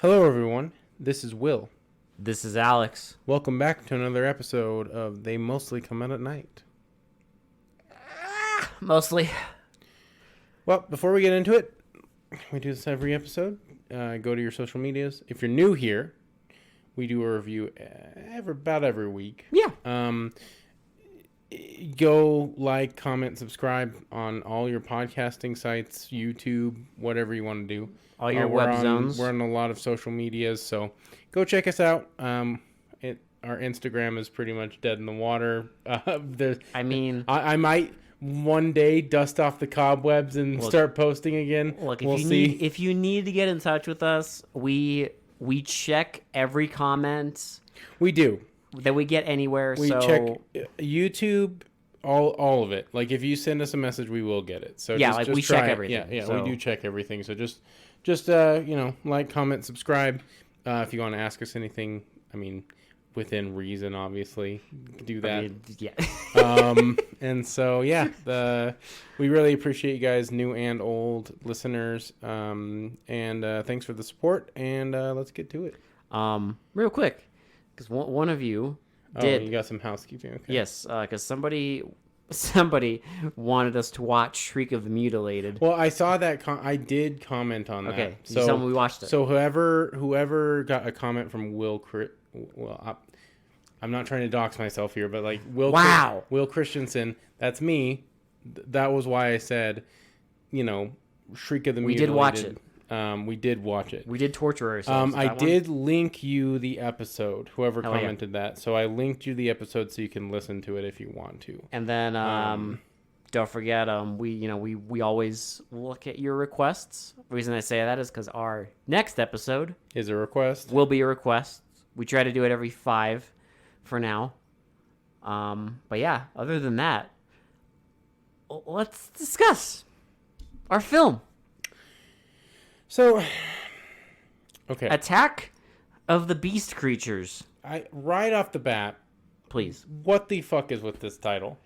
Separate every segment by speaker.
Speaker 1: Hello, everyone. This is Will.
Speaker 2: This is Alex.
Speaker 1: Welcome back to another episode of They Mostly Come Out at Night.
Speaker 2: Mostly.
Speaker 1: Well, before we get into it, we do this every episode. Go to your social medias. If you're new here, we do a review about every week.
Speaker 2: Yeah.
Speaker 1: Go like, comment, subscribe on all your podcasting sites, YouTube, whatever you want to do.
Speaker 2: All your web zones.
Speaker 1: We're on a lot of social medias, so go check us out. Our Instagram is pretty much dead in the water. I might one day dust off the cobwebs and start posting again.
Speaker 2: Look,
Speaker 1: if
Speaker 2: you need to get in touch with us, we check every comment.
Speaker 1: We do.
Speaker 2: That we get anywhere.
Speaker 1: We check YouTube, all of it. Like if you send us a message, we will get it. So
Speaker 2: yeah, we check everything.
Speaker 1: Yeah, we do check everything. So just like, comment, subscribe. If you want to ask us anything, within reason, obviously, do that. And so we really appreciate you guys, new and old listeners. And thanks for the support. And let's get to it.
Speaker 2: Real quick. Because one of you did.
Speaker 1: Oh, you got some housekeeping. Okay.
Speaker 2: Yes, because somebody wanted us to watch Shriek of the Mutilated.
Speaker 1: Well, I saw that. I did comment on that.
Speaker 2: Okay, so tell me we watched it.
Speaker 1: So whoever got a comment from Will, I'm not trying to dox myself here, but like Will Christensen, that's me. That was why I said, Shriek of the Mutilated.
Speaker 2: We did watch it.
Speaker 1: We did watch it.
Speaker 2: We did torture ourselves.
Speaker 1: I did link you the episode. Whoever commented that, so I linked you the episode so you can listen to it if you want to.
Speaker 2: And then don't forget, we always look at your requests. The reason I say that is because our next episode
Speaker 1: is a request.
Speaker 2: Will be a request. We try to do it every 5 for now. But yeah, other than that, let's discuss our film.
Speaker 1: So, okay.
Speaker 2: Attack of the Beast Creatures.
Speaker 1: Right off the bat,
Speaker 2: please.
Speaker 1: What the fuck is with this title?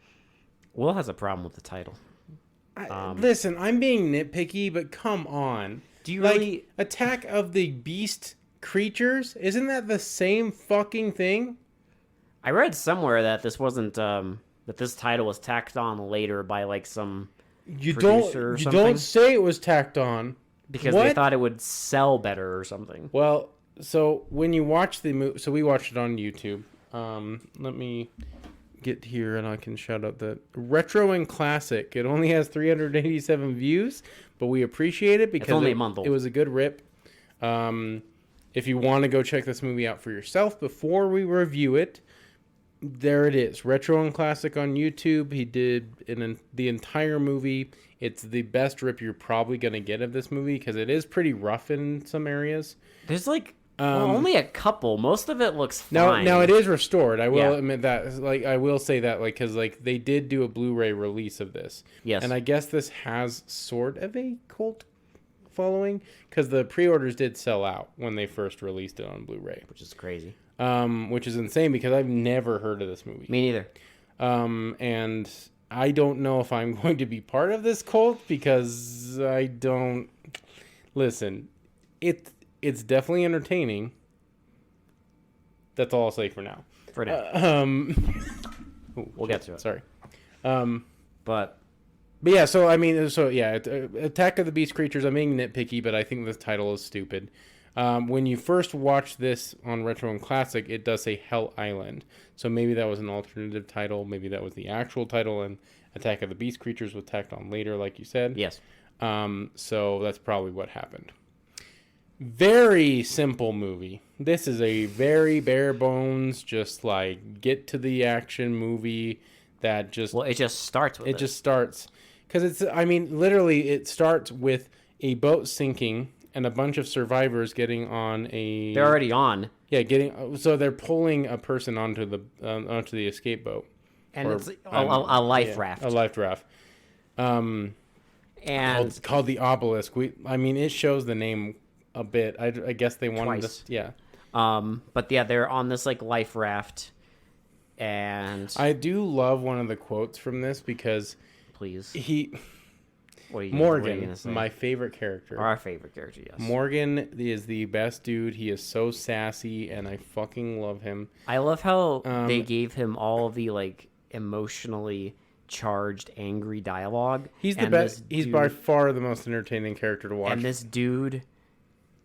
Speaker 2: Will has a problem with the title.
Speaker 1: Listen, I'm being nitpicky, but come on.
Speaker 2: Do you really
Speaker 1: Attack of the Beast Creatures? Isn't that the same fucking thing?
Speaker 2: I read somewhere that this wasn't that this title was tacked on later by like some producer or something.
Speaker 1: You don't say it was tacked on.
Speaker 2: Because they thought it would sell better or something.
Speaker 1: Well, so when you watch the movie... So we watched it on YouTube. Let me get here and I can shout out the Retro and Classic. It only has 387 views, but we appreciate it because
Speaker 2: it's only a month old.
Speaker 1: It was a good rip. If you want to go check this movie out for yourself before we review it, there it is. Retro and Classic on YouTube. He did the entire movie. It's the best rip you're probably going to get of this movie because it is pretty rough in some areas.
Speaker 2: There's only a couple. Most of it looks fine.
Speaker 1: Now it is restored. I will admit that. I will say that because they did do a Blu-ray release of this.
Speaker 2: Yes.
Speaker 1: And I guess this has sort of a cult following because the pre-orders did sell out when they first released it on Blu-ray.
Speaker 2: Which is crazy.
Speaker 1: Which is insane because I've never heard of this movie.
Speaker 2: Me neither.
Speaker 1: And I don't know if I'm going to be part of this cult because I don't... Listen, it's definitely entertaining. That's all I'll say for now.
Speaker 2: For now. We'll get to it.
Speaker 1: Sorry.
Speaker 2: But
Speaker 1: yeah, Attack of the Beast Creatures, I'm being nitpicky, but I think this title is stupid. When you first watch this on Retro and Classic, it does say Hell Island. So maybe that was an alternative title. Maybe that was the actual title, and Attack of the Beast Creatures was tacked on later, like you said.
Speaker 2: Yes.
Speaker 1: So that's probably what happened. Very simple movie. This is a very bare bones, just get to the action movie that just...
Speaker 2: Well, it just starts with it.
Speaker 1: It just starts. Because literally it starts with a boat sinking and a bunch of survivors getting on a...
Speaker 2: They're already on.
Speaker 1: Yeah, so they're pulling a person onto the escape boat.
Speaker 2: And it's a life raft.
Speaker 1: A life raft.
Speaker 2: And
Speaker 1: it's called the Obelisk. It shows the name a bit. I guess they wanted
Speaker 2: twice.
Speaker 1: Yeah.
Speaker 2: But yeah, they're on this life raft, and
Speaker 1: I do love one of the quotes from this because
Speaker 2: please What are you
Speaker 1: Morgan,
Speaker 2: gonna say?
Speaker 1: my favorite character.
Speaker 2: Our favorite character, yes.
Speaker 1: Morgan is the best dude. He is so sassy, and I fucking love him.
Speaker 2: I love how they gave him all of the like emotionally charged, angry dialogue.
Speaker 1: He's the best. He's by far the most entertaining character to watch.
Speaker 2: And this dude,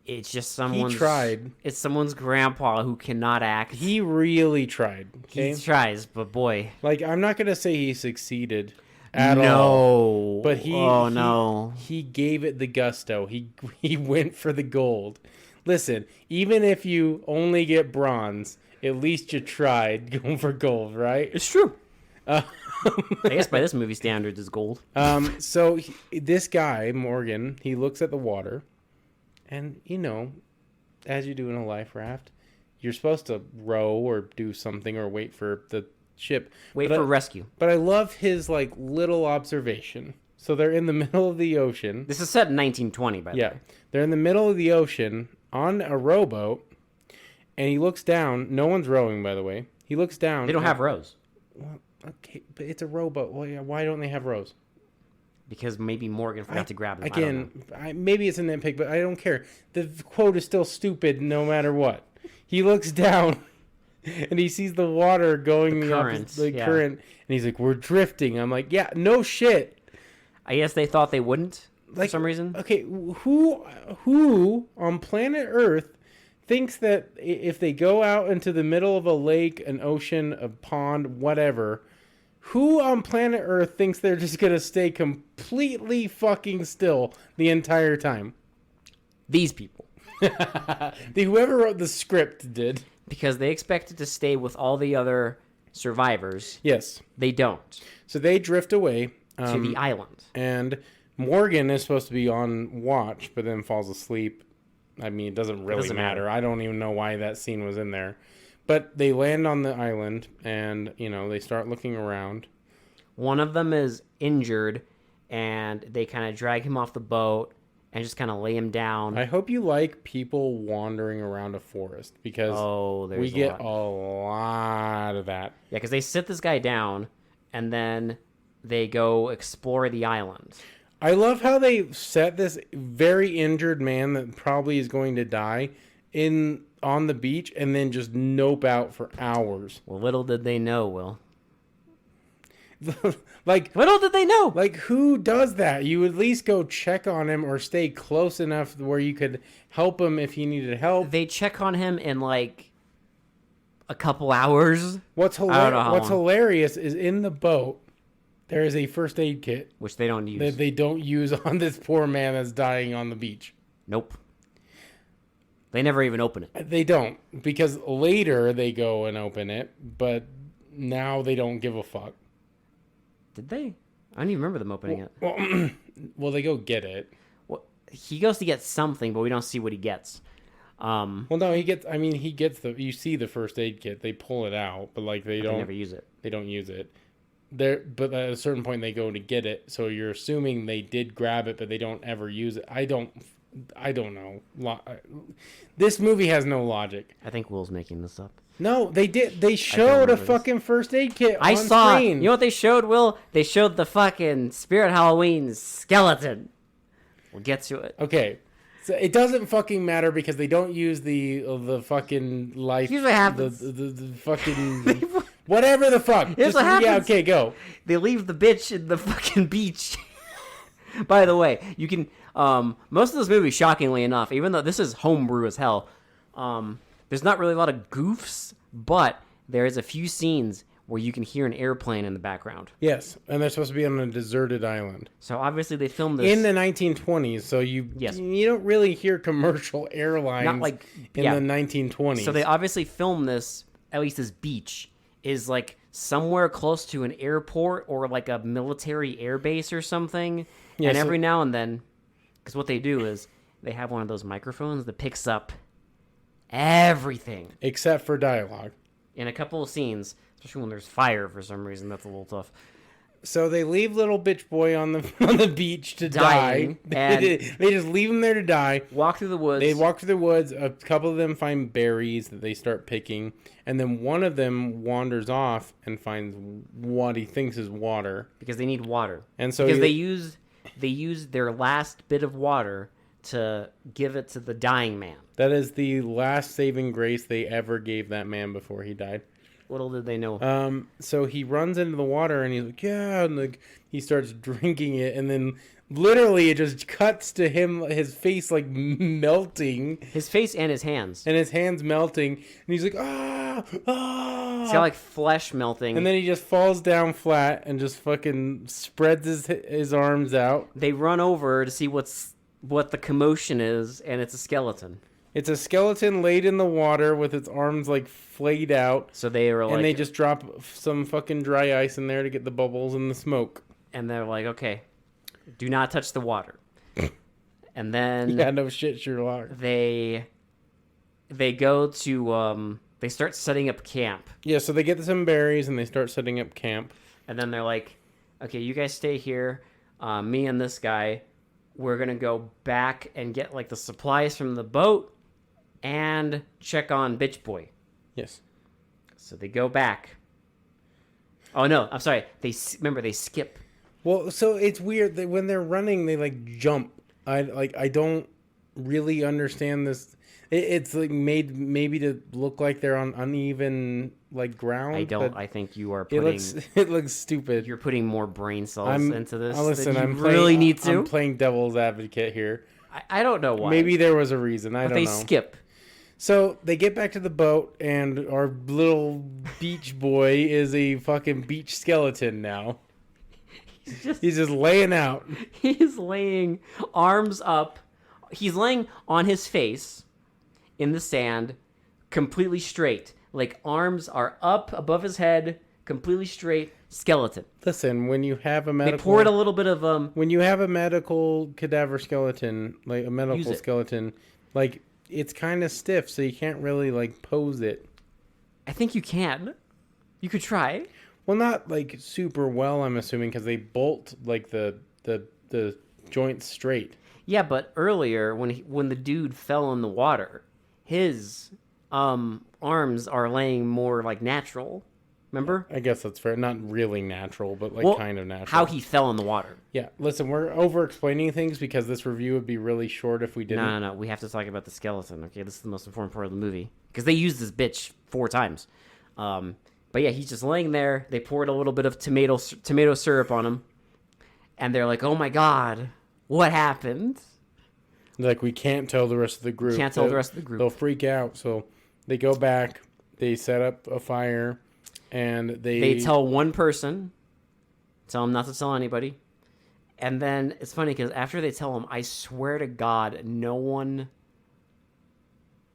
Speaker 2: it's just someone's.
Speaker 1: He tried.
Speaker 2: It's someone's grandpa who cannot act.
Speaker 1: He really tried. Okay?
Speaker 2: He tries, but boy,
Speaker 1: like I'm not gonna say he succeeded. At all. But he gave it the gusto. He went for the gold. Listen, even if you only get bronze, at least you tried going for gold, right?
Speaker 2: It's true. I guess by this movie standards, is gold.
Speaker 1: So this guy Morgan, he looks at the water, and as you do in a life raft, you're supposed to row or do something or wait for the ship.
Speaker 2: Wait for rescue.
Speaker 1: But I love his little observation. So they're in the middle of the ocean.
Speaker 2: This is set in 1920, by the way.
Speaker 1: Yeah. They're in the middle of the ocean on a rowboat, and he looks down. No one's rowing, by the way. He looks down.
Speaker 2: They don't have rows.
Speaker 1: Well, okay, but it's a rowboat. Well, yeah, why don't they have rows?
Speaker 2: Because maybe Morgan forgot to grab them.
Speaker 1: Again, maybe it's a nitpick, but I don't care. The quote is still stupid no matter what. He looks down. And he sees the water going the current, and he's like, "We're drifting." I'm like, "Yeah, no shit."
Speaker 2: I guess they thought they wouldn't for some reason.
Speaker 1: Okay, who on planet Earth thinks that if they go out into the middle of a lake, an ocean, a pond, whatever, who on planet Earth thinks they're just gonna stay completely fucking still the entire time?
Speaker 2: These people.
Speaker 1: Whoever wrote the script did.
Speaker 2: Because they expected to stay with all the other survivors.
Speaker 1: Yes.
Speaker 2: They don't.
Speaker 1: So they drift away.
Speaker 2: To the island.
Speaker 1: And Morgan is supposed to be on watch, but then falls asleep. I mean, it doesn't really matter. I don't even know why that scene was in there. But they land on the island, and, they start looking around.
Speaker 2: One of them is injured, and they kind of drag him off the boat and just kind of lay him down.
Speaker 1: I hope you like people wandering around a forest, because we get a lot of that.
Speaker 2: Yeah, because they sit this guy down, and then they go explore the island.
Speaker 1: I love how they set this very injured man that probably is going to die on the beach, and then just nope out for hours.
Speaker 2: Well, little did they know, Will.
Speaker 1: Little
Speaker 2: did they know.
Speaker 1: Who does that? You at least go check on him or stay close enough where you could help him if he needed help.
Speaker 2: They check on him in a couple hours.
Speaker 1: What's hilarious is in the boat there is a first aid kit,
Speaker 2: which they don't use.
Speaker 1: That they don't use on this poor man that's dying on the beach.
Speaker 2: Nope. They never even open it.
Speaker 1: They don't, because later they go and open it, but now they don't give a fuck.
Speaker 2: Did they? I don't even remember them opening it.
Speaker 1: Well, they go get it.
Speaker 2: Well, he goes to get something, but we don't see what he gets.
Speaker 1: Well, no, he gets you see the first aid kit. They pull it out, but they
Speaker 2: never use it.
Speaker 1: They don't use it. But at a certain point they go to get it. So you're assuming they did grab it, but they don't ever use it. I don't know. This movie has no logic.
Speaker 2: I think Will's making this up.
Speaker 1: No, they did. They showed a fucking first aid kit on screen.
Speaker 2: You know what they showed, Will? They showed the fucking Spirit Halloween skeleton. We'll get to it.
Speaker 1: Okay. So it doesn't fucking matter because they don't use the fucking life.
Speaker 2: Here's what happens.
Speaker 1: The fucking whatever the fuck.
Speaker 2: Here's what happens.
Speaker 1: Yeah, okay, go.
Speaker 2: They leave the bitch in the fucking beach. By the way, you can most of this movie, shockingly enough, even though this is homebrew as hell, there's not really a lot of goofs, but there is a few scenes where you can hear an airplane in the background.
Speaker 1: Yes, and they're supposed to be on a deserted island.
Speaker 2: So obviously they filmed this
Speaker 1: in the 1920s. So you don't really hear commercial airlines in the 1920s.
Speaker 2: So they obviously filmed this. At least this beach is somewhere close to an airport or a military air base or something. Yeah, and every now and then, because what they do is they have one of those microphones that picks up everything
Speaker 1: except for dialogue.
Speaker 2: In a couple of scenes, especially when there's fire for some reason, that's a little tough.
Speaker 1: So they leave little bitch boy on the beach to die. They just leave him there to die.
Speaker 2: Walk through the woods.
Speaker 1: They walk through the woods. A couple of them find berries that they start picking, and then one of them wanders off and finds what he thinks is water
Speaker 2: because they need water.
Speaker 1: And so
Speaker 2: because they use they use their last bit of water to give it to the dying man.
Speaker 1: That is the last saving grace they ever gave that man before he died.
Speaker 2: Little did they know.
Speaker 1: So he runs into the water and he's like, yeah, and like he starts drinking it, and then literally it just cuts to him, his face like melting.
Speaker 2: His face and his hands.
Speaker 1: And his hands melting, and he's like, ah.
Speaker 2: He's got like flesh melting.
Speaker 1: And then he just falls down flat and just fucking spreads his arms out.
Speaker 2: They run over to see what the commotion is, and it's a skeleton.
Speaker 1: It's a skeleton laid in the water with its arms like flayed out.
Speaker 2: So they were like,
Speaker 1: and they just drop some fucking dry ice in there to get the bubbles and the smoke.
Speaker 2: And they're like, okay, do not touch the water. And then
Speaker 1: yeah, no shit, Sherlock.
Speaker 2: They go to they start setting up camp.
Speaker 1: Yeah, so they get some berries and they start setting up camp.
Speaker 2: And then they're like, okay, you guys stay here. Me and this guy, we're gonna go back and get like the supplies from the boat and check on Bitch Boy.
Speaker 1: Yes.
Speaker 2: So they go back. Oh no, I'm sorry. They skip.
Speaker 1: Well, so it's weird that when they're running, they like jump. I don't really understand this. It's like made maybe to look like they're on uneven like ground.
Speaker 2: I think you are putting.
Speaker 1: It looks stupid.
Speaker 2: You're putting more brain cells into this.
Speaker 1: Listen,
Speaker 2: I'm really need to.
Speaker 1: I'm playing devil's advocate here.
Speaker 2: I don't know why.
Speaker 1: Maybe there was a reason. I don't know.
Speaker 2: They skip.
Speaker 1: So they get back to the boat, and our little beach boy is a fucking beach skeleton now. He's just laying out.
Speaker 2: He's laying arms up. He's laying on his face in the sand, completely straight. Like arms are up above his head, completely straight, skeleton.
Speaker 1: Listen, when you have a medical...
Speaker 2: They poured a little bit of...
Speaker 1: When you have a medical cadaver skeleton, like a medical skeleton, like... It's kind of stiff, so you can't really, like, pose it.
Speaker 2: I think you can. You could try.
Speaker 1: Well, not, like, super well, I'm assuming, because they bolt, like, the joints straight.
Speaker 2: Yeah, but earlier, when the dude fell in the water, his arms are laying more, like, natural. Remember?
Speaker 1: I guess that's fair. Not really natural, but, like, kind of natural.
Speaker 2: How he fell in the water.
Speaker 1: Yeah. Listen, we're over-explaining things because this review would be really short if we didn't.
Speaker 2: No. We have to talk about the skeleton, okay? This is the most important part of the movie. Because they used this bitch 4 times. But yeah, he's just laying there. They poured a little bit of tomato syrup on him. And they're like, oh my god, what happened?
Speaker 1: Like, we can't tell the rest of the group. They'll freak out. So they go back. They set up a fire. And they
Speaker 2: tell one person, tell him not to tell anybody. And then it's funny because after they tell him, I swear to God, no one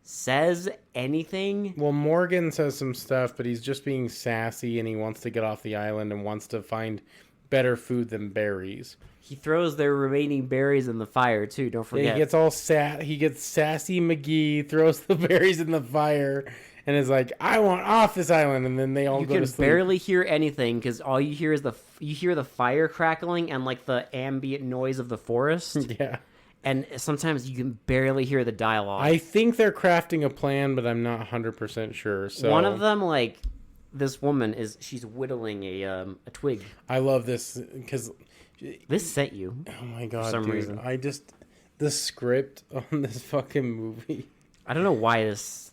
Speaker 2: says anything.
Speaker 1: Well, Morgan says some stuff, but he's just being sassy and he wants to get off the island and wants to find better food than berries.
Speaker 2: He throws their remaining berries in the fire too, don't forget.
Speaker 1: Yeah, he gets all he gets sassy McGee, throws the berries in the fire. And is like, I want off this island, and then they all go to sleep.
Speaker 2: You can barely hear anything because all you hear is the fire crackling and like the ambient noise of the forest.
Speaker 1: Yeah,
Speaker 2: and sometimes you can barely hear the dialogue.
Speaker 1: I think they're crafting a plan, but I'm not 100% sure. So
Speaker 2: one of them, like this woman, she's whittling a twig.
Speaker 1: I love this because
Speaker 2: this set you.
Speaker 1: Oh my god,
Speaker 2: for some
Speaker 1: dude!
Speaker 2: reason.
Speaker 1: The script on this fucking movie.
Speaker 2: I don't know why this.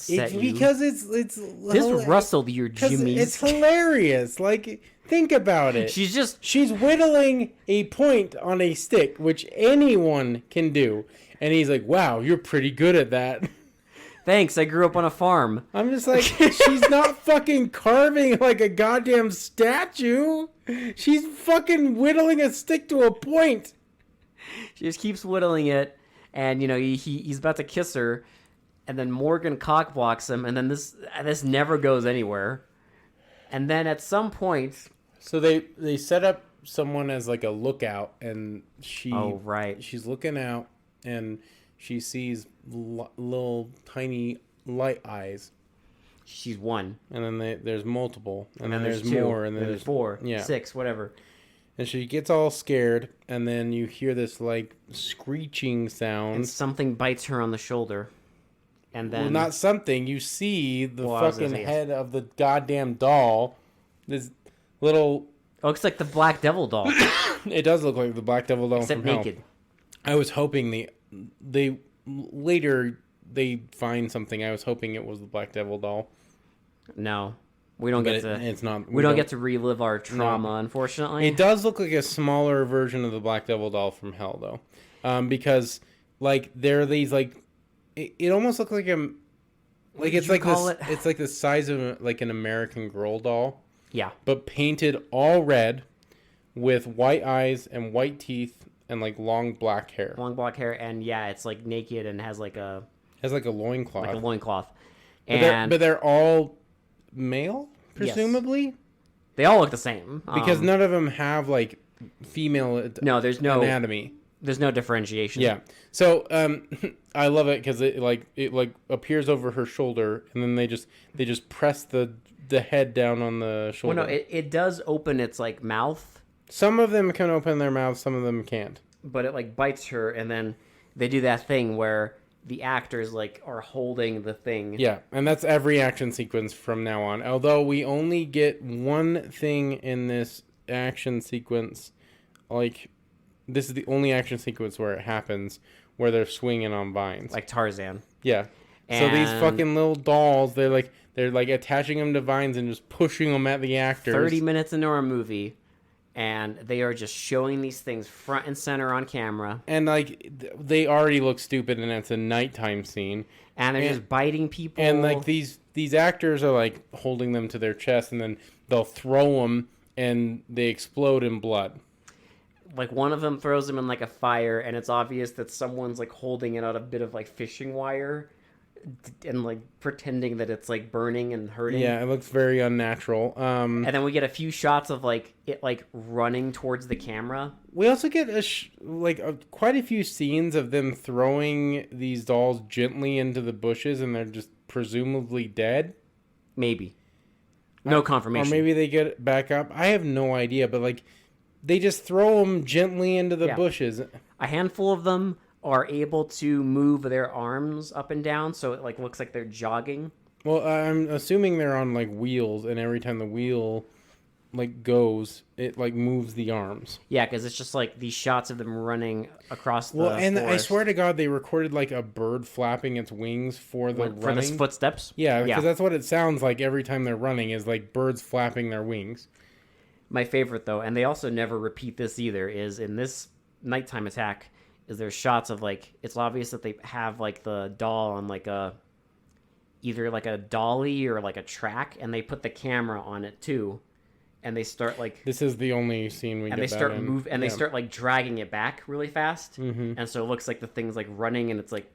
Speaker 1: Because it's
Speaker 2: this rustled your jimmies.
Speaker 1: It's hilarious. Like, think about it. She's whittling a point on a stick, which anyone can do. And he's like, wow, you're pretty good at that.
Speaker 2: Thanks, I grew up on a farm.
Speaker 1: I'm just like, she's not fucking carving like a goddamn statue. She's fucking whittling a stick to a point.
Speaker 2: She just keeps whittling it, and you know he's about to kiss her. And then Morgan cockblocks him, and then this never goes anywhere. And then at some point...
Speaker 1: So they set up someone as like a lookout, and she's looking out, and she sees little tiny light eyes.
Speaker 2: She's one.
Speaker 1: And then there's multiple. And then there's
Speaker 2: two,
Speaker 1: more. And then
Speaker 2: there's 4, 6, whatever.
Speaker 1: And she gets all scared, and then you hear this like screeching sound.
Speaker 2: And something bites her on the shoulder. And then,
Speaker 1: not something. You see the fucking head of the goddamn doll. This little...
Speaker 2: It looks like the Black Devil doll.
Speaker 1: It does look like the Black Devil doll
Speaker 2: except
Speaker 1: from Hell.
Speaker 2: naked.
Speaker 1: I was hoping they later they find something. I was hoping it was the Black Devil doll.
Speaker 2: No, we don't get to.
Speaker 1: It's not.
Speaker 2: We don't get to relive our trauma, unfortunately.
Speaker 1: It does look like a smaller version of the Black Devil doll from Hell, though, because like there are these like it almost looks like a like it's like this. It's like the size of like an American Girl doll.
Speaker 2: Yeah,
Speaker 1: but painted all red, with white eyes and white teeth and like long black hair.
Speaker 2: Long black hair, and yeah, it's like naked and has like a
Speaker 1: loincloth.
Speaker 2: Like a loincloth.
Speaker 1: But they're all male, presumably.
Speaker 2: Yes. They all look the same
Speaker 1: because none of them have like female.
Speaker 2: There's no
Speaker 1: anatomy.
Speaker 2: There's no differentiation.
Speaker 1: Yeah. So I love it because it appears over her shoulder, and then they just press the head down on the shoulder.
Speaker 2: Well, no, it does open its like mouth.
Speaker 1: Some of them can open their mouths, some of them can't.
Speaker 2: But it like bites her, and then they do that thing where the actors like are holding the thing.
Speaker 1: Yeah, and that's every action sequence from now on. Although we only get one thing in this action sequence, like this is the only action sequence where it happens, where they're swinging on vines,
Speaker 2: like Tarzan.
Speaker 1: Yeah. So these fucking little dolls, they're like attaching them to vines and just pushing them at the actors.
Speaker 2: 30 minutes into our movie, and they are just showing these things front and center on camera.
Speaker 1: And like they already look stupid, and it's a nighttime scene.
Speaker 2: And they're just biting people.
Speaker 1: And like these actors are like holding them to their chest, and then they'll throw them, and they explode in blood.
Speaker 2: Like one of them throws them in like a fire, and it's obvious that someone's like holding it out a bit of like fishing wire. And like pretending that it's like burning and hurting.
Speaker 1: Yeah, it looks very unnatural.
Speaker 2: And then we get a few shots of like it like running towards the camera.
Speaker 1: We also get quite a few scenes of them throwing these dolls gently into the bushes, and they're just presumably dead.
Speaker 2: Maybe. No confirmation.
Speaker 1: Or maybe they get back up. I have no idea, but like they just throw them gently into the bushes.
Speaker 2: A handful of them are able to move their arms up and down, so it like looks like they're jogging.
Speaker 1: Well, I'm assuming they're on like wheels, and every time the wheel like goes, it like moves the arms.
Speaker 2: Yeah, because it's just like these shots of them running across the
Speaker 1: and
Speaker 2: forest.
Speaker 1: I swear to God, they recorded like a bird flapping its wings for the running.
Speaker 2: For the footsteps?
Speaker 1: Yeah, because that's what it sounds like every time they're running, is like birds flapping their wings.
Speaker 2: My favorite, though, and they also never repeat this either, is in this nighttime attack, is there's shots of like, it's obvious that they have like the doll on like either like a dolly or like a track, and they put the camera on it too, and they start like,
Speaker 1: this is the only scene we get
Speaker 2: they start they start like dragging it back really fast, and so it looks like the thing's like running, and it's like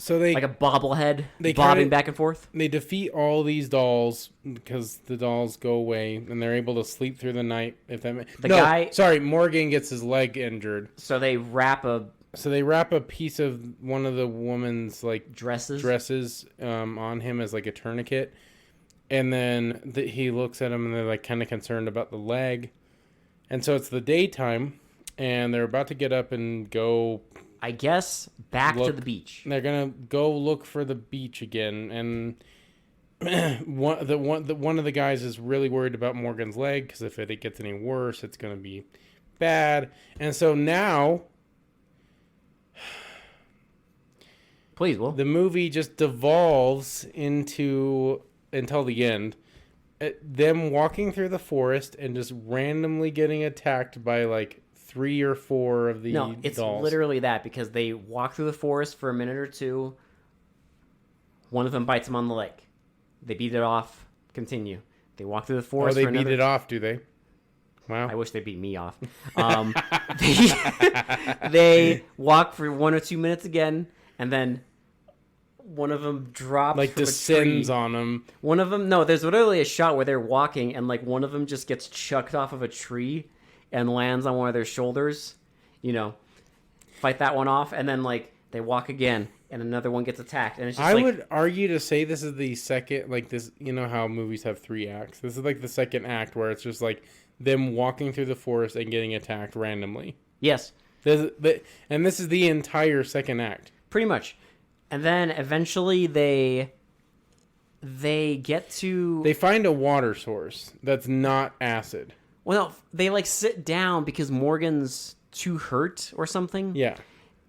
Speaker 2: like a bobblehead bobbing back and forth.
Speaker 1: They defeat all these dolls because the dolls go away, and they're able to sleep through the night. Morgan gets his leg injured,
Speaker 2: so they wrap a
Speaker 1: piece of one of the woman's like dresses on him as like a tourniquet, and then he looks at him, and they're like kind of concerned about the leg, and so it's the daytime, and they're about to get up and go,
Speaker 2: I guess, back to the beach.
Speaker 1: They're gonna go look for the beach again, and one of the guys is really worried about Morgan's leg, because if it gets any worse, it's gonna be bad. And so now,
Speaker 2: please, Will,
Speaker 1: the movie just devolves until the end, them walking through the forest and just randomly getting attacked by like 3 or 4 of the dolls.
Speaker 2: No, it's literally that, because they walk through the forest for a minute or two. One of them bites them on the leg. They beat it off. Continue. They walk through the forest.
Speaker 1: They beat it off, do they? Wow.
Speaker 2: I wish they beat me off. They walk for 1 or 2 minutes again, and then one of them drops
Speaker 1: like
Speaker 2: from
Speaker 1: descends
Speaker 2: a tree.
Speaker 1: on them.
Speaker 2: One of them, no, there's literally a shot where they're walking, and like one of them just gets chucked off of a tree and lands on one of their shoulders, fight that one off, and then like they walk again, and another one gets attacked, and it's just
Speaker 1: I would argue to say this is the second, like this, how movies have 3 acts. This is like the second act where it's just like them walking through the forest and getting attacked randomly.
Speaker 2: Yes.
Speaker 1: And this is the entire second act.
Speaker 2: Pretty much. And then eventually they get to...
Speaker 1: They find a water source that's not acid.
Speaker 2: Well, no, they like sit down because Morgan's too hurt or something.
Speaker 1: Yeah.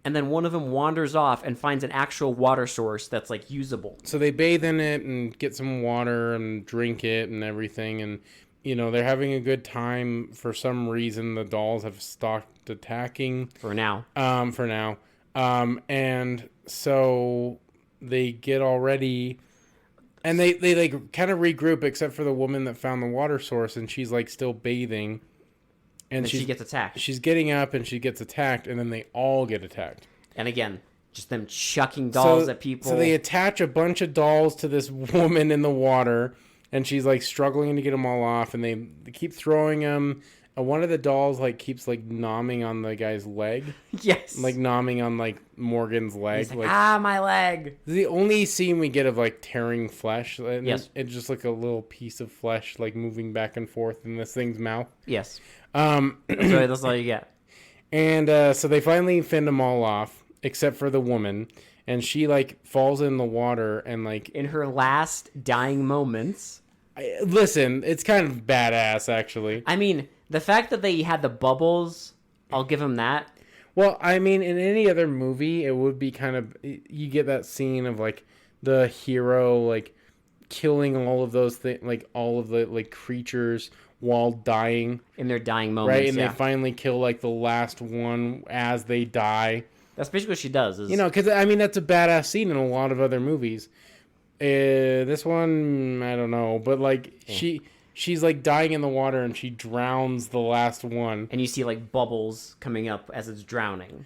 Speaker 2: And then one of them wanders off and finds an actual water source that's like usable.
Speaker 1: So they bathe in it and get some water and drink it and everything. And, you know, they're having a good time. For some reason, the dolls have stopped attacking.
Speaker 2: For now.
Speaker 1: And so they get all ready. And they like kind of regroup, except for the woman that found the water source. And she's like still bathing. And
Speaker 2: she gets attacked.
Speaker 1: She's getting up and she gets attacked, and then they all get attacked.
Speaker 2: And again, just them chucking dolls at people.
Speaker 1: So they attach a bunch of dolls to this woman in the water, and she's like struggling to get them all off, and they keep throwing them. One of the dolls like keeps like nomming on the guy's leg.
Speaker 2: Yes.
Speaker 1: Like nomming on like Morgan's leg.
Speaker 2: He's like, my leg.
Speaker 1: The only scene we get of like tearing flesh. And
Speaker 2: yes.
Speaker 1: It's just like a little piece of flesh like moving back and forth in this thing's mouth.
Speaker 2: Yes. That's all you get.
Speaker 1: And so they finally fend them all off, except for the woman. And she like falls in the water and like...
Speaker 2: In her last dying moments.
Speaker 1: Listen, it's kind of badass, actually.
Speaker 2: I mean... The fact that they had the bubbles, I'll give them that.
Speaker 1: Well, I mean, in any other movie, it would be kind of... You get that scene of, like, the hero, like, killing all of those things, like, all of the, like, creatures while dying.
Speaker 2: In their dying moments,
Speaker 1: right? And they finally kill, like, the last one as they die.
Speaker 2: That's basically what she does.
Speaker 1: You know, because, I mean, that's a badass scene in a lot of other movies. This one, I don't know. But, like, yeah. She's like dying in the water and she drowns the last one.
Speaker 2: And you see like bubbles coming up as it's drowning.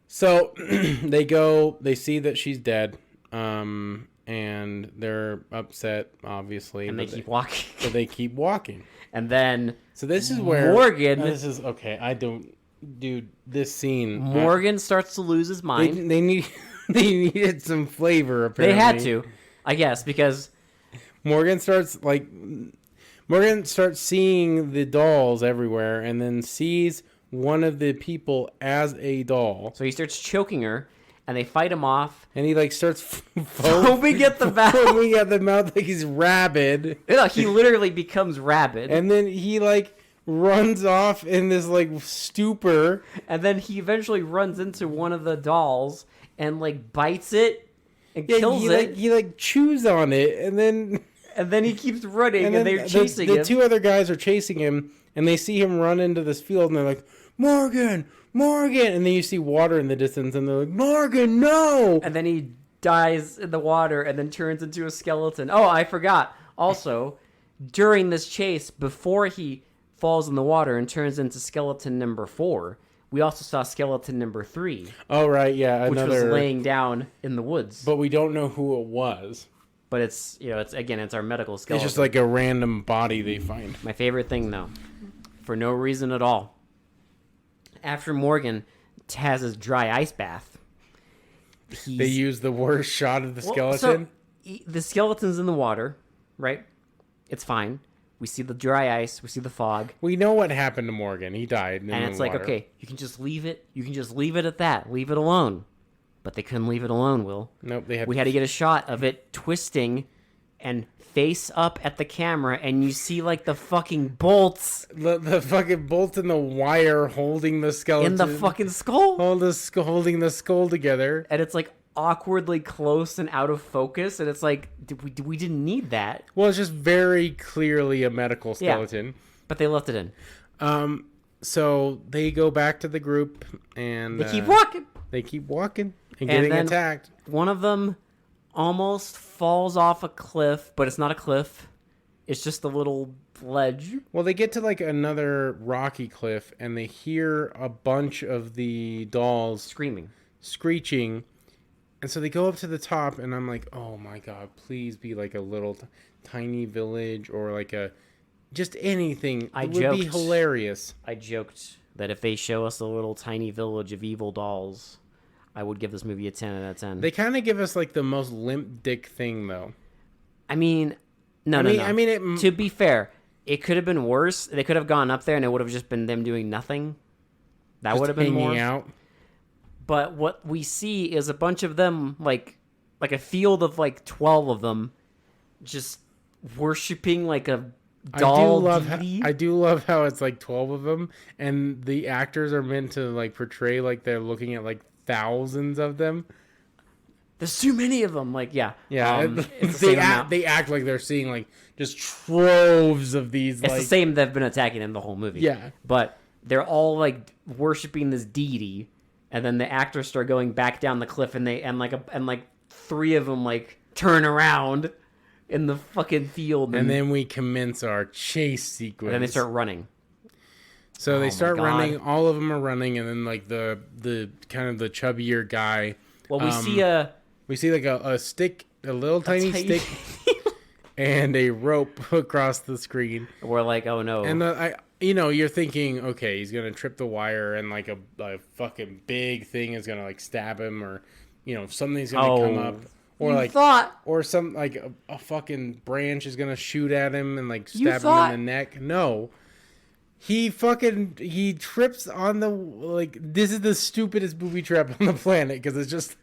Speaker 1: So they see that she's dead. And they're upset, obviously.
Speaker 2: And they keep walking.
Speaker 1: But they keep walking.
Speaker 2: And then
Speaker 1: so this is where
Speaker 2: Morgan.
Speaker 1: This is okay. I don't, dude. This scene.
Speaker 2: Morgan starts to lose his mind.
Speaker 1: They needed some flavor. Apparently,
Speaker 2: they had to, I guess, because
Speaker 1: Morgan starts seeing the dolls everywhere and then sees one of the people as a doll.
Speaker 2: So he starts choking her, and they fight him off.
Speaker 1: And he, like, starts
Speaker 2: foaming at the mouth.
Speaker 1: Foaming at the mouth like he's rabid.
Speaker 2: Yeah, he literally becomes rabid.
Speaker 1: And then he, like, runs off in this, like, stupor.
Speaker 2: And then he eventually runs into one of the dolls and, like, bites it and kills it.
Speaker 1: He, like, chews on it, and then...
Speaker 2: And then he keeps running, and they're chasing him.
Speaker 1: The two other guys are chasing him, and they see him run into this field, and they're like, Morgan! And then you see water in the distance, and they're like, Morgan, no!
Speaker 2: And then he dies in the water, and then turns into a skeleton. Oh, I forgot. Also, during this chase, before he falls in the water and turns into skeleton number 4, we also saw skeleton number 3.
Speaker 1: Oh, right, yeah.
Speaker 2: Which was laying down in the woods.
Speaker 1: But we don't know who it was.
Speaker 2: But it's, you know, it's our medical skeleton.
Speaker 1: It's just like a random body they find.
Speaker 2: My favorite thing, though, for no reason at all, after Morgan has his dry ice bath,
Speaker 1: they use the worst shot of the skeleton.
Speaker 2: So the skeleton's in the water, right? It's fine. We see the dry ice. We see the fog.
Speaker 1: We know what happened to Morgan. He died. And
Speaker 2: it's like, okay, you can just leave it. You can just leave it at that. Leave it alone. But they couldn't leave it alone, Will.
Speaker 1: Nope,
Speaker 2: we had to get a shot of it twisting and face up at the camera, and you see, like, the fucking bolts.
Speaker 1: The fucking bolts in the wire holding the skeleton.
Speaker 2: In the fucking skull?
Speaker 1: Holding the skull together.
Speaker 2: And it's, like, awkwardly close and out of focus, and it's like, we didn't need that.
Speaker 1: Well, it's just very clearly a medical skeleton.
Speaker 2: Yeah, but they left it in.
Speaker 1: So they go back to the group, and...
Speaker 2: They keep walking.
Speaker 1: And getting attacked.
Speaker 2: One of them almost falls off a cliff, but it's not a cliff. It's just a little ledge.
Speaker 1: Well, they get to like another rocky cliff, and they hear a bunch of the dolls screeching. And so they go up to the top, and I'm like, oh my God, please be like a little tiny village or like just anything. It would be hilarious.
Speaker 2: I joked that if they show us a little tiny village of evil dolls, I would give this movie a 10 out of 10.
Speaker 1: They kind of give us like the most limp dick thing, though.
Speaker 2: I mean, no. To be fair, it could have been worse. They could have gone up there and it would have just been them doing nothing. That would have been more.
Speaker 1: Out.
Speaker 2: But what we see is a bunch of them, like a field of like 12 of them, just worshiping like a doll
Speaker 1: I do love how it's like 12 of them, and the actors are meant to like portray like they're looking at like thousands of them.
Speaker 2: There's too many of them. Like, yeah.
Speaker 1: It's the they act like they're seeing like just troves of these.
Speaker 2: It's the same they've been attacking him the whole movie.
Speaker 1: Yeah.
Speaker 2: But they're all like worshiping this deity, and then the actors start going back down the cliff, and like 3 of them like turn around in the fucking field,
Speaker 1: and then we commence our chase sequence.
Speaker 2: And then they start running.
Speaker 1: So they start running. All of them are running, and then like the kind of the chubbier guy.
Speaker 2: Well, we see
Speaker 1: like a stick, a little tiny stick, and a rope across the screen.
Speaker 2: We're like, oh no!
Speaker 1: And you're thinking, okay, he's gonna trip the wire, and like a fucking big thing is gonna like stab him, or something's gonna come up, or some like a fucking branch is gonna shoot at him and like stab him in the neck. No. He trips on the, like, this is the stupidest booby trap on the planet because it's just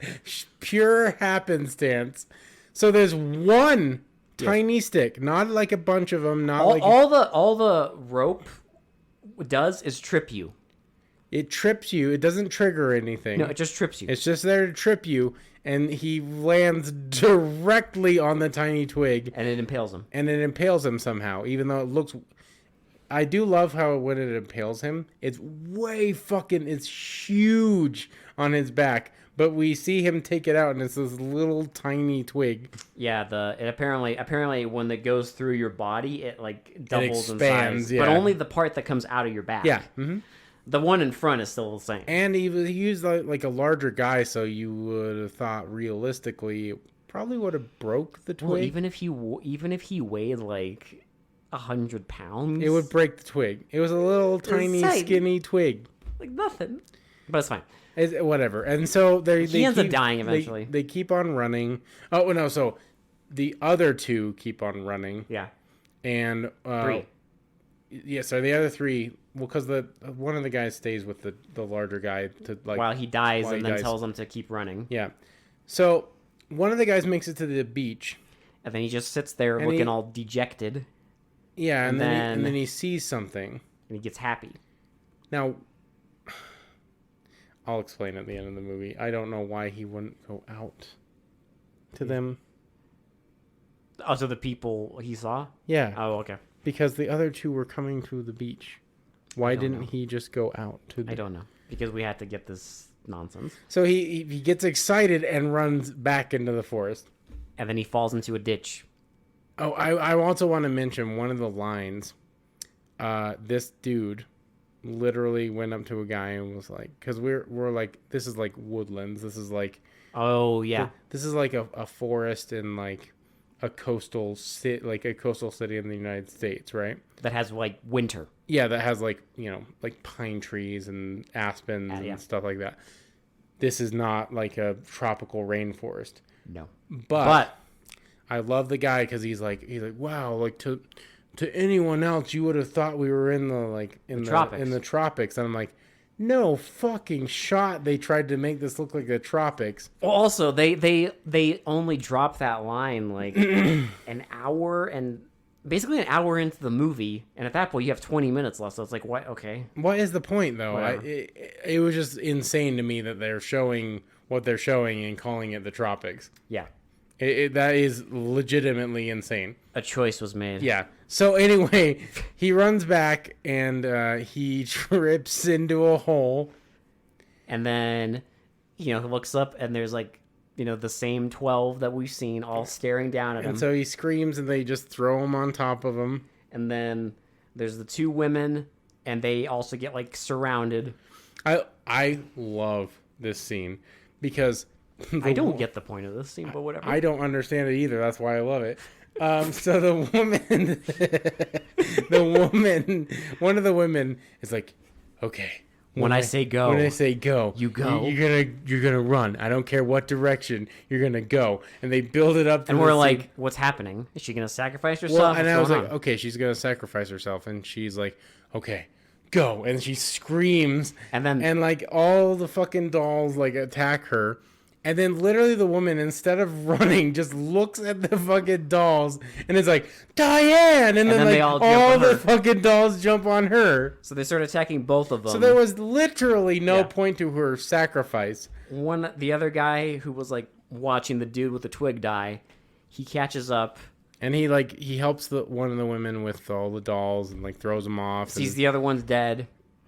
Speaker 1: pure happenstance. So there's one tiny stick, not like a bunch of them, not
Speaker 2: all the rope does is trip you.
Speaker 1: It trips you. It doesn't trigger anything.
Speaker 2: No, it just trips you.
Speaker 1: It's just there to trip you, and he lands directly on the tiny twig.
Speaker 2: And it impales him.
Speaker 1: And it impales him somehow, even though it looks... I do love how when it impales him, it's huge on his back, but we see him take it out, and it's this little tiny twig.
Speaker 2: Yeah, apparently when it goes through your body, it like doubles in size,
Speaker 1: yeah.
Speaker 2: But only the part that comes out of your back.
Speaker 1: Yeah. Mm-hmm.
Speaker 2: The one in front is still the same.
Speaker 1: And he used like a larger guy, so you would have thought realistically it probably would have broke the twig.
Speaker 2: Well, even if he weighed like 100 pounds,
Speaker 1: it would break the twig. It was a little tiny skinny twig,
Speaker 2: like nothing, but it's fine.
Speaker 1: It's whatever. And so he
Speaker 2: ends up dying eventually.
Speaker 1: They keep on running. Oh no! So the other 2 keep on running.
Speaker 2: Yeah,
Speaker 1: and
Speaker 2: 3.
Speaker 1: Yeah, so the other 3. Well, because one of the guys stays with the larger guy to like
Speaker 2: while he dies, and then tells him to keep running.
Speaker 1: Yeah. So one of the guys makes it to the beach,
Speaker 2: and then he just sits there looking all dejected.
Speaker 1: Yeah, and then he sees something.
Speaker 2: And he gets happy.
Speaker 1: Now, I'll explain at the end of the movie. I don't know why he wouldn't go out to them.
Speaker 2: Oh, to the people he saw?
Speaker 1: Yeah.
Speaker 2: Oh, okay.
Speaker 1: Because the other 2 were coming to the beach. Why didn't he just go out to the...
Speaker 2: I don't know. Because we had to get this nonsense.
Speaker 1: So he gets excited and runs back into the forest.
Speaker 2: And then he falls into a ditch.
Speaker 1: Oh, I also want to mention one of the lines. This dude literally went up to a guy and was like, because we're like, this is like woodlands. This is like,
Speaker 2: oh yeah,
Speaker 1: this is like a forest in like a coastal city in the United States, right?
Speaker 2: That has like winter.
Speaker 1: Yeah, that has like like pine trees and aspens and stuff like that. This is not like a tropical rainforest.
Speaker 2: No,
Speaker 1: but I love the guy because he's like wow, like to anyone else you would have thought we were in the tropics, and I'm like, no fucking shot. They tried to make this look like the tropics.
Speaker 2: Well, also they only dropped that line like an hour into the movie, and at that point you have 20 minutes left. So it's like, what? Okay,
Speaker 1: what is the point though? It was just insane to me that they're showing what they're showing and calling it the tropics.
Speaker 2: Yeah.
Speaker 1: That is legitimately insane.
Speaker 2: A choice was made.
Speaker 1: Yeah. So anyway, he runs back and he trips into a hole.
Speaker 2: And then, he looks up and there's like, the same 12 that we've seen all staring down at him.
Speaker 1: And so he screams and they just throw him on top of him.
Speaker 2: And then there's the 2 women and they also get like surrounded.
Speaker 1: I love this scene because...
Speaker 2: I don't get the point of this scene, but whatever.
Speaker 1: I don't understand it either. That's why I love it. So the woman, one of the women is like, okay.
Speaker 2: When I say go, you go.
Speaker 1: You're gonna run. I don't care what direction. You're gonna go. And they build it up.
Speaker 2: And we're like, what's happening? Is she gonna sacrifice herself?
Speaker 1: Well, and I was like, okay, she's gonna sacrifice herself. And she's like, okay, go. And she screams. And like all the fucking dolls like attack her. And then literally the woman, instead of running, just looks at the fucking dolls and is like, Diane! And then like,
Speaker 2: they all
Speaker 1: the fucking dolls jump on her.
Speaker 2: So they start attacking both of them.
Speaker 1: So there was literally no point to her sacrifice.
Speaker 2: The other guy who was like watching the dude with the twig die, he catches up.
Speaker 1: And he helps one of the women with all the dolls and like throws them off.
Speaker 2: Sees the other one's dead.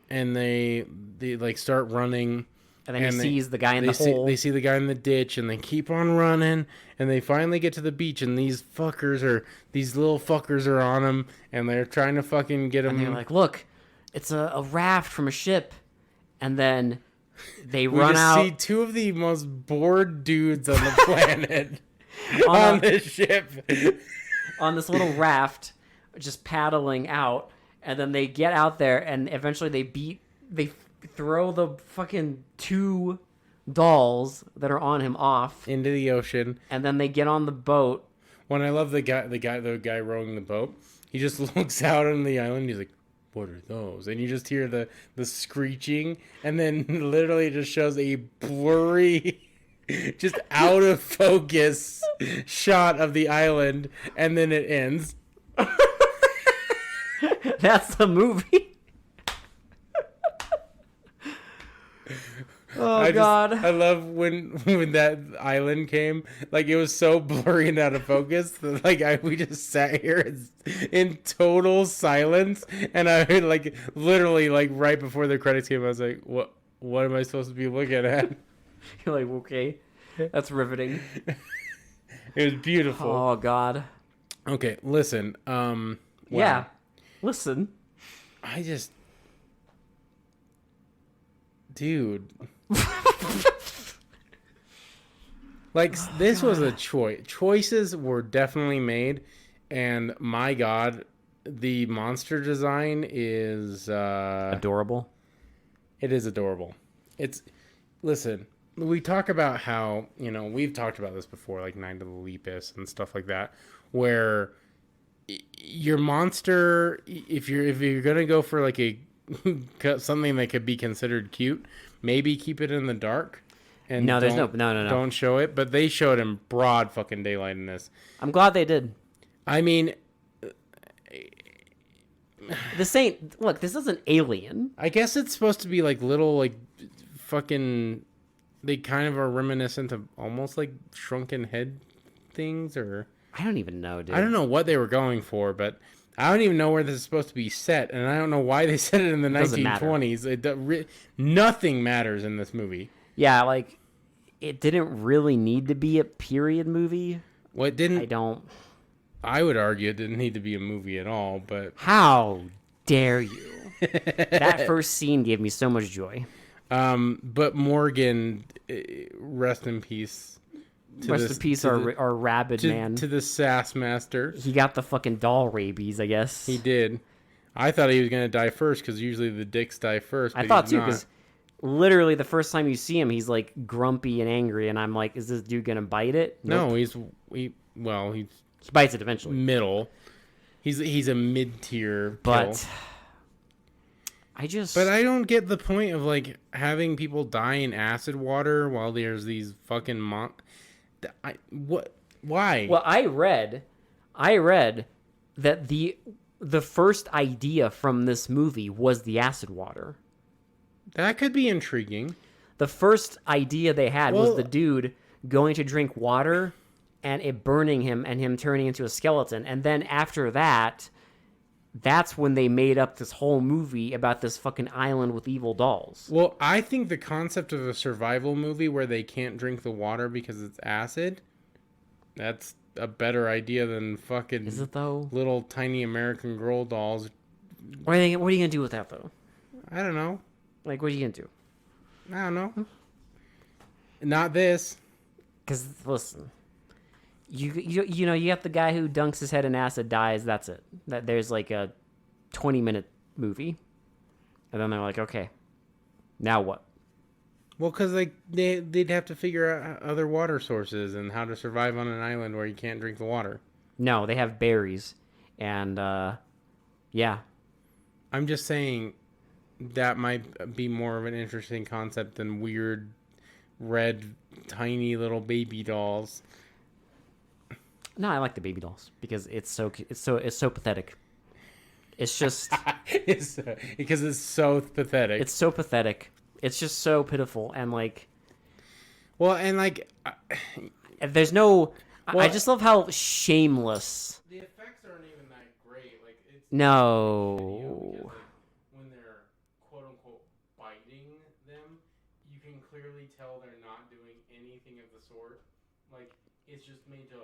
Speaker 1: And they like start running.
Speaker 2: And then he sees the guy in the hole.
Speaker 1: They see the guy in the ditch, and they keep on running, and they finally get to the beach, and these little fuckers are on them, and they're trying to fucking get them.
Speaker 2: And they're like, look, it's a raft from a ship. And then they run out.
Speaker 1: We see two of the most bored dudes on the planet on this ship.
Speaker 2: On this little raft, just paddling out, and then they get out there, and eventually they throw the fucking two dolls that are on him off
Speaker 1: into the ocean,
Speaker 2: and then they get on the boat.
Speaker 1: When I love the guy rowing the boat, he just looks out on the island. He's like, "What are those?" And you just hear the screeching, and then literally it just shows a blurry, just out of focus shot of the island, and then it ends.
Speaker 2: That's the movie. Oh, God.
Speaker 1: I love when that island came. Like, it was so blurry and out of focus that, like, we just sat here in total silence. And I like, literally, like, right before the credits came, I was like, what am I supposed to be looking at?
Speaker 2: You're like, okay, that's riveting.
Speaker 1: It was beautiful.
Speaker 2: Oh, God.
Speaker 1: Okay, listen. Wow.
Speaker 2: Yeah, listen.
Speaker 1: Dude. Like, this was a choice. Choices were definitely made, and my God, the monster design is
Speaker 2: adorable.
Speaker 1: It is adorable. Listen, we talk about how, we've talked about this before, like Night of the Lepus and stuff like that, where your monster, if you're gonna go for like a something that could be considered cute, maybe keep it in the dark. And
Speaker 2: no.
Speaker 1: Don't show it, but they showed in broad fucking daylight in this.
Speaker 2: I'm glad they did.
Speaker 1: I mean,
Speaker 2: this isn't Alien.
Speaker 1: I guess it's supposed to be like little, like, fucking, they kind of are reminiscent of almost like shrunken head things, or
Speaker 2: I don't even know, dude.
Speaker 1: I don't know what they were going for, but I don't even know where this is supposed to be set, and I don't know why they set it in the 1920s. Nothing matters in this movie.
Speaker 2: Yeah, like, it didn't really need to be a period movie.
Speaker 1: Well, it didn't. I would argue it didn't need to be a movie at all, but...
Speaker 2: How dare you? That first scene gave me so much joy.
Speaker 1: But Morgan, rest in peace.
Speaker 2: Rest in peace, our rabid man.
Speaker 1: To the sass master.
Speaker 2: He got the fucking doll rabies, I guess.
Speaker 1: He did. I thought he was going to die first, because usually the dicks die first.
Speaker 2: I thought too, because literally the first time you see him, he's like grumpy and angry, and I'm like, is this dude going to bite it?
Speaker 1: Nope. No, he
Speaker 2: bites it eventually.
Speaker 1: Middle. He's a mid-tier
Speaker 2: But
Speaker 1: kill. But I don't get the point of, like, having people die in acid water while there's these fucking why?
Speaker 2: Well, I read that the first idea from this movie was the acid water.
Speaker 1: That could be intriguing.
Speaker 2: The first idea they had was the dude going to drink water and it burning him and him turning into a skeleton. And then after that, that's when they made up this whole movie about this fucking island with evil dolls.
Speaker 1: Well, I think the concept of a survival movie where they can't drink the water because it's acid, that's a better idea than fucking...
Speaker 2: Is it, though?
Speaker 1: Little tiny American Girl dolls.
Speaker 2: What are you going to do with that, though?
Speaker 1: I don't know.
Speaker 2: Like, what are you going to do?
Speaker 1: I don't know. Not this.
Speaker 2: Because, listen... You know, you got the guy who dunks his head in acid, dies, that's it. There's like a 20-minute movie. And then they're like, okay, now what?
Speaker 1: Well, because they'd have to figure out other water sources and how to survive on an island where you can't drink the water.
Speaker 2: No, they have berries. And, yeah.
Speaker 1: I'm just saying that might be more of an interesting concept than weird red tiny little baby dolls.
Speaker 2: No, I like the baby dolls because it's so pathetic. It's just
Speaker 1: because it's so pathetic.
Speaker 2: It's so pathetic. It's just so pitiful and like.
Speaker 1: Well, and like,
Speaker 2: there's no. I just love how shameless.
Speaker 1: The effects aren't even that great. Like it's
Speaker 2: no.
Speaker 1: Because, when they're quote unquote biting them, you can clearly tell they're not doing anything of the sort. Like it's just made to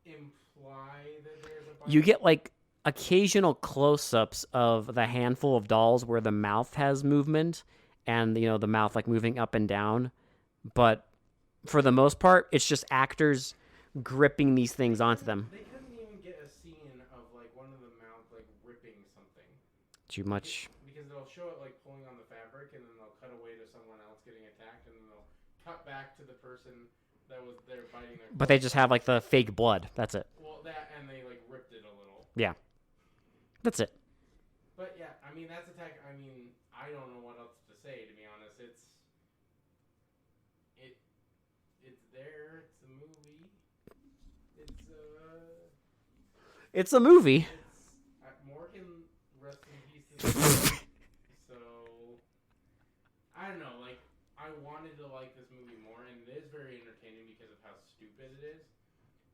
Speaker 1: imply that there's a bite.
Speaker 2: You get like occasional close-ups of the handful of dolls where the mouth has movement and the mouth like moving up and down, but for the most part it's just actors gripping these things onto them.
Speaker 1: They couldn't even get a scene of like one of the mouth like ripping something.
Speaker 2: Too much.
Speaker 1: Because they'll show it like pulling on the fabric and then they'll cut away to someone else getting attacked and then they'll cut back to the person that was there biting their
Speaker 2: But they just have like the fake blood. That's it.
Speaker 1: Well, that and they like ripped it a little.
Speaker 2: Yeah. That's it.
Speaker 1: But yeah, I mean that's attack. I mean I don't know what else to say to be honest. It's there. It's a movie.
Speaker 2: It's a movie.
Speaker 1: Morgan rest in peace. So I don't know. Like I wanted to like this movie more, and it is very entertaining because of how stupid it is.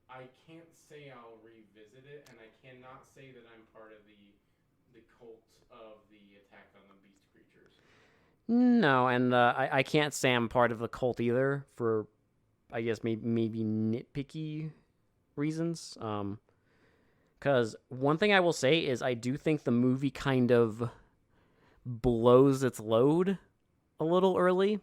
Speaker 1: I can't say I'll revisit it, and I cannot say that I'm part of the cult of the Attack on the Beast creatures.
Speaker 2: No, and I can't say I'm part of the cult either for, I guess, maybe nitpicky reasons. Because one thing I will say is I do think the movie kind of blows its load a little early.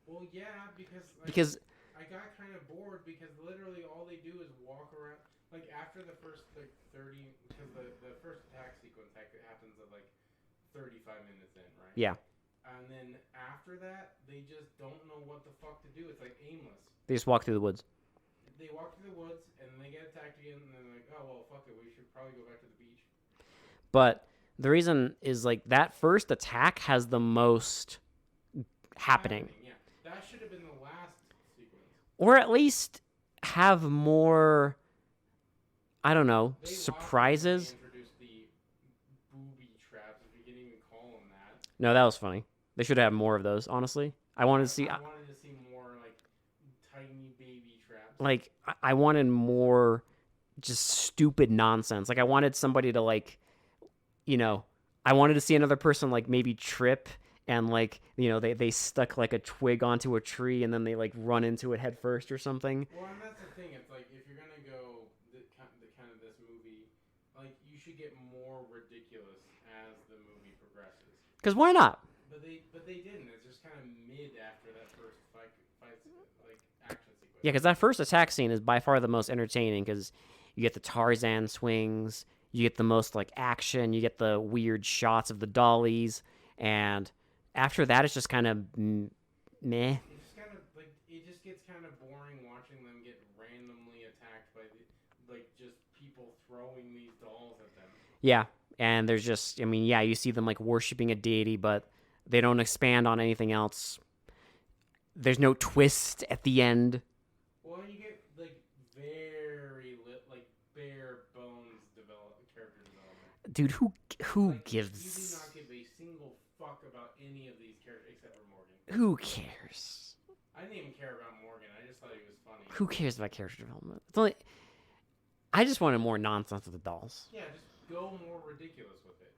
Speaker 1: Well, yeah,
Speaker 2: because
Speaker 1: I got kind of bored because literally all they do is walk around. Like after the first 30, because the first attack sequence happens at like 35 minutes in, right?
Speaker 2: Yeah.
Speaker 1: And then after that, they just don't know what the fuck to do. It's like aimless.
Speaker 2: They just walk through the woods.
Speaker 1: They walk through the woods and then they get attacked again, and then they're like, oh well, fuck it, we should probably go back to the beach.
Speaker 2: But the reason is like that first attack has the most happening.
Speaker 1: Yeah, that should have been the last sequence.
Speaker 2: Or at least have more, I don't know, surprises.
Speaker 1: They introduced the booby traps, if you can even call them that.
Speaker 2: No, that was funny. They should have more of those, honestly. I wanted to see
Speaker 1: more like tiny baby traps.
Speaker 2: Like I wanted more just stupid nonsense. Like I wanted somebody to like, I wanted to see another person like maybe trip and like, they stuck like a twig onto a tree and then they like run into it head first or something.
Speaker 1: Well, and that's the thing. It's like if you're gonna go the kind of this movie, like you should get more ridiculous as the movie progresses.
Speaker 2: Because why not?
Speaker 1: But they didn't. It's just kind of mid after that first fight like action sequence.
Speaker 2: Yeah, because that first attack scene is by far the most entertaining because you get the Tarzan swings, you get the most like action, you get the weird shots of the dollies, and after that it's just kind of meh.
Speaker 1: It just gets kind of boring watching them get randomly attacked by just people throwing these dolls at them.
Speaker 2: Yeah, and there's just, you see them like worshiping a deity, but they don't expand on anything else. There's no twist at the end.
Speaker 1: Well, you get very bare bones character development.
Speaker 2: Dude, who gives?
Speaker 1: You do not give a single fuck about any of these characters except for Morgan.
Speaker 2: Who cares?
Speaker 1: I didn't even care about Morgan. I just thought he was funny.
Speaker 2: Who cares about character development? It's only. I just wanted more nonsense with the dolls.
Speaker 1: Yeah, just go more ridiculous with it.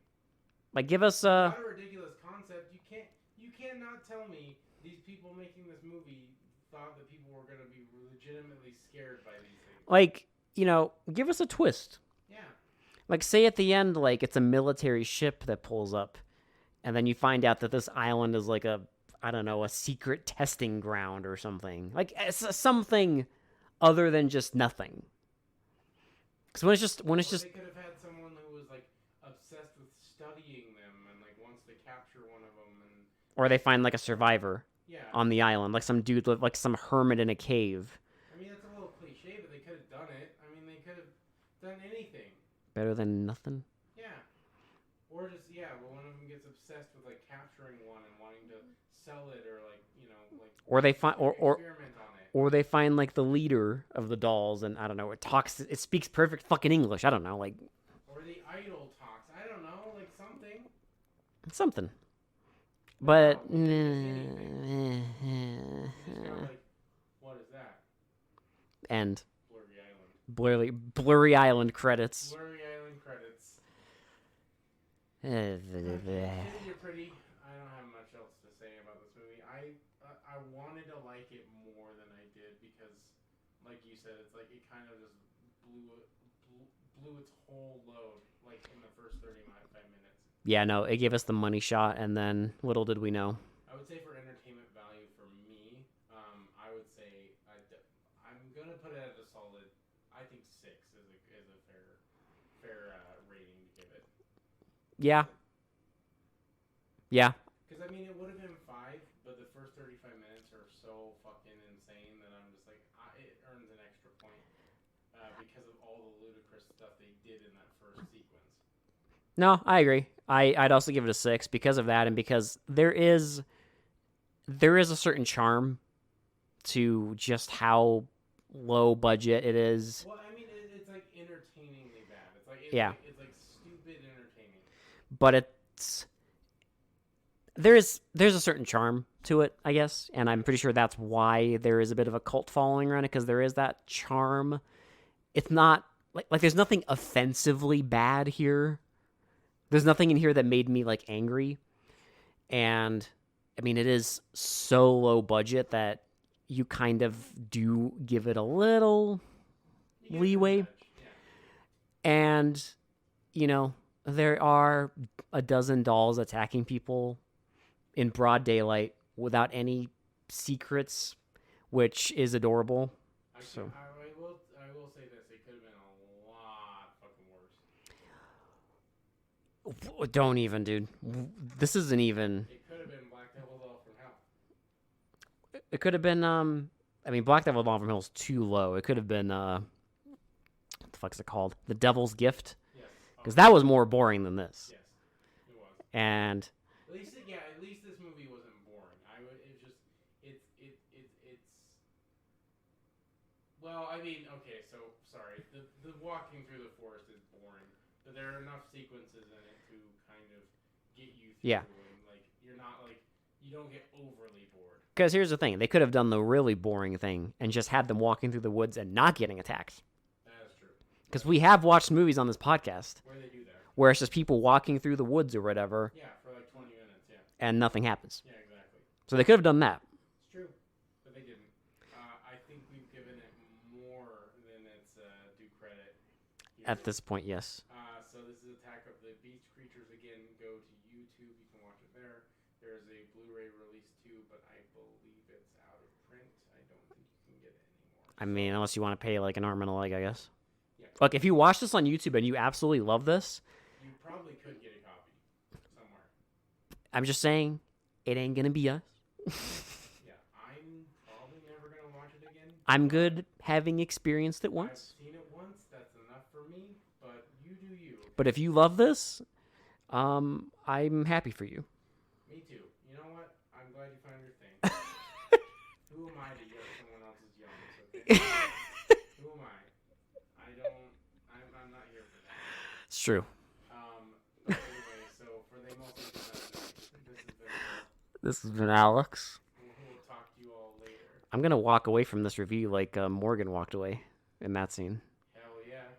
Speaker 2: Like, give us
Speaker 1: Not a ridiculous concept. You cannot tell me these people making this movie thought that people were going to be legitimately scared by these things.
Speaker 2: Like, give us a twist.
Speaker 1: Yeah.
Speaker 2: Like, say at the end, like, it's a military ship that pulls up, and then you find out that this island is like a secret testing ground or something. Like, it's something other than just nothing. Because when it's just
Speaker 1: they could have had someone who was like obsessed with studying them and like wants to capture one of them,
Speaker 2: or they find like a survivor on the island, like some dude, like some hermit in a cave.
Speaker 1: I mean, that's a little cliche, but they could have done it. I mean, they could have done anything.
Speaker 2: Better than nothing.
Speaker 1: Yeah. Or just one of them gets obsessed with like capturing one and wanting to sell it, or like
Speaker 2: or they find or
Speaker 1: experiment on it.
Speaker 2: Or they find like the leader of the dolls, and I don't know, it speaks perfect fucking English. I don't know, like.
Speaker 1: Or the idol talks. I don't know, like something.
Speaker 2: Something. But.
Speaker 1: It's kind of like, what is that?
Speaker 2: End.
Speaker 1: Blurry Island.
Speaker 2: Blurry Island credits.
Speaker 1: Blurry Island credits.
Speaker 2: Uh,
Speaker 1: You're pretty. I don't have much else to say about this movie. I wanted to like it more than I did because, like you said, it's like it kind of just blew its whole load like in the first 35 minutes.
Speaker 2: Yeah, no, it gave us the money shot, and then little did we know.
Speaker 1: I would say for entertainment value for me, I would say I'm gonna put it at a solid. I think 6 is a fair rating to give it.
Speaker 2: Yeah. Yeah.
Speaker 1: Because, I mean, it would have been 5, but the first 35 minutes are so fucking insane that I'm just like, it earns an extra point because of all the ludicrous stuff they did in that first sequence.
Speaker 2: No, I agree. I'd also give it a 6 because of that, and because there is a certain charm to just how low budget it is.
Speaker 1: Well, I mean, it's like entertainingly bad. It's like stupid entertaining.
Speaker 2: But there's a certain charm to it, I guess, and I'm pretty sure that's why there is a bit of a cult following around it, because there is that charm. It's not like there's nothing offensively bad here. There's nothing in here that made me like angry, and I mean, it is so low budget that you kind of do give it a little leeway.
Speaker 1: Yeah.
Speaker 2: And, you know, there are a dozen dolls attacking people in broad daylight without any secrets, which is adorable.
Speaker 1: I will say this. It could have been a lot fucking worse.
Speaker 2: Don't even, dude. This isn't even...
Speaker 1: It could have been Black Devil Doll from Hell.
Speaker 2: It could have been, I mean, Black Devil Doll from Hell is too low. It could have been, what the fuck's it called? The Devil's Gift?
Speaker 1: Yes.
Speaker 2: Because that was more boring than this.
Speaker 1: Yes, it was.
Speaker 2: And...
Speaker 1: At least this movie wasn't boring. Well, I mean, okay, so, sorry. The walking through the forest is boring, but there are enough sequences in it to kind of get you through.
Speaker 2: Yeah.
Speaker 1: And, like, you're not, like, you don't get overly bored.
Speaker 2: Because here's the thing. They could have done the really boring thing and just had them walking through the woods and not getting attacked.
Speaker 1: That is true.
Speaker 2: Because we have watched movies on this podcast
Speaker 1: Where they do that.
Speaker 2: where it's just people walking through the woods or whatever.
Speaker 1: Yeah, for like 20 minutes, yeah.
Speaker 2: And nothing happens.
Speaker 1: Yeah, exactly.
Speaker 2: So they could have done that.
Speaker 1: It's true, but they didn't. I think we've given it more than its due credit here.
Speaker 2: At this point, yes.
Speaker 1: So this is Attack of the Beast Creatures. Again, go to YouTube. You can watch it there. There's a Blu-ray release too, but I believe it's out of print. I don't think you can get it anymore.
Speaker 2: I mean, unless you want to pay like an arm and a leg, I guess.
Speaker 1: Yeah.
Speaker 2: Look, if you watch this on YouTube and you absolutely love this,
Speaker 1: You probably could get a copy somewhere.
Speaker 2: I'm just saying, it ain't gonna be us.
Speaker 1: Yeah, I'm probably never gonna watch it again.
Speaker 2: I'm good having experienced it once.
Speaker 1: I've seen it once. That's enough for me. But you do you.
Speaker 2: But if you love this, I'm happy for you.
Speaker 1: Me too. You know what? I'm glad you found your thing. Who am I to judge someone else's youngest? Okay. Who am I? I'm not here for that.
Speaker 2: It's true.
Speaker 1: But anyway, so for the most
Speaker 2: This has been Alex.
Speaker 1: We'll talk to you all later.
Speaker 2: I'm gonna walk away from this review like Morgan walked away in that scene.
Speaker 1: Hell yeah.